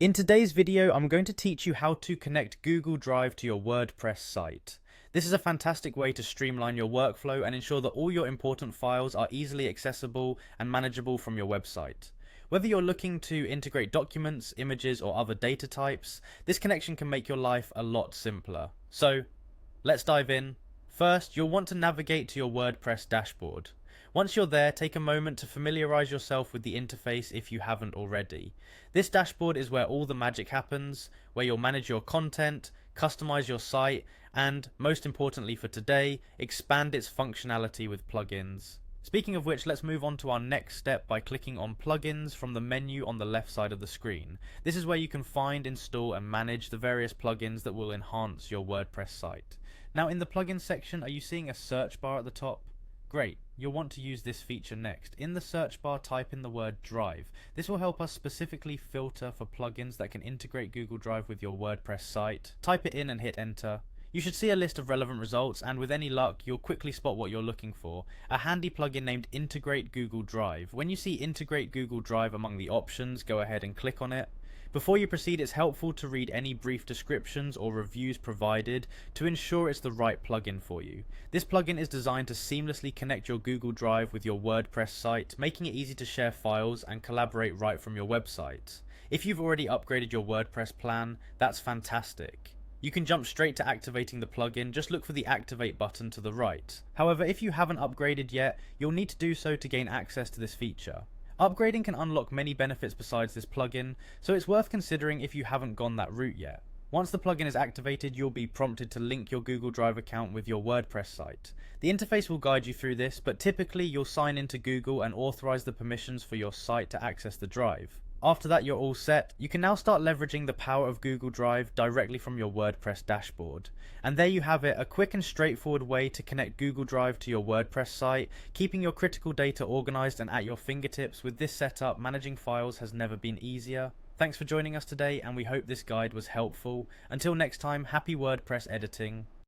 In today's video, I'm going to teach you how to connect Google Drive to your WordPress site. This is a fantastic way to streamline your workflow and ensure that all your important files are easily accessible and manageable from your website. Whether you're looking to integrate documents, images, or other data types, this connection can make your life a lot simpler. So, let's dive in. First, you'll want to navigate to your WordPress dashboard. Once you're there, take a moment to familiarize yourself with the interface if you haven't already. This dashboard is where all the magic happens, where you'll manage your content, customize your site, and, most importantly for today, expand its functionality with plugins. Speaking of which, let's move on to our next step by clicking on Plugins from the menu on the left side of the screen. This is where you can find, install, and manage the various plugins that will enhance your WordPress site. Now, in the plugins section, are you seeing a search bar at the top? Great, you'll want to use this feature next. In the search bar, type in the word Drive. This will help us specifically filter for plugins that can integrate Google Drive with your WordPress site. Type it in and hit enter. You should see a list of relevant results, and with any luck, you'll quickly spot what you're looking for. A handy plugin named Integrate Google Drive. When you see Integrate Google Drive among the options, go ahead and click on it. Before you proceed, it's helpful to read any brief descriptions or reviews provided to ensure it's the right plugin for you. This plugin is designed to seamlessly connect your Google Drive with your WordPress site, making it easy to share files and collaborate right from your website. If you've already upgraded your WordPress plan, that's fantastic. You can jump straight to activating the plugin, just look for the activate button to the right. However, if you haven't upgraded yet, you'll need to do so to gain access to this feature. Upgrading can unlock many benefits besides this plugin, so it's worth considering if you haven't gone that route yet. Once the plugin is activated, you'll be prompted to link your Google Drive account with your WordPress site. The interface will guide you through this, but typically you'll sign into Google and authorize the permissions for your site to access the drive. After that, you're all set. You can now start leveraging the power of Google Drive directly from your WordPress dashboard. And there you have it, a quick and straightforward way to connect Google Drive to your WordPress site, keeping your critical data organized and at your fingertips. With this setup, managing files has never been easier. Thanks for joining us today, and we hope this guide was helpful. Until next time, happy WordPress editing.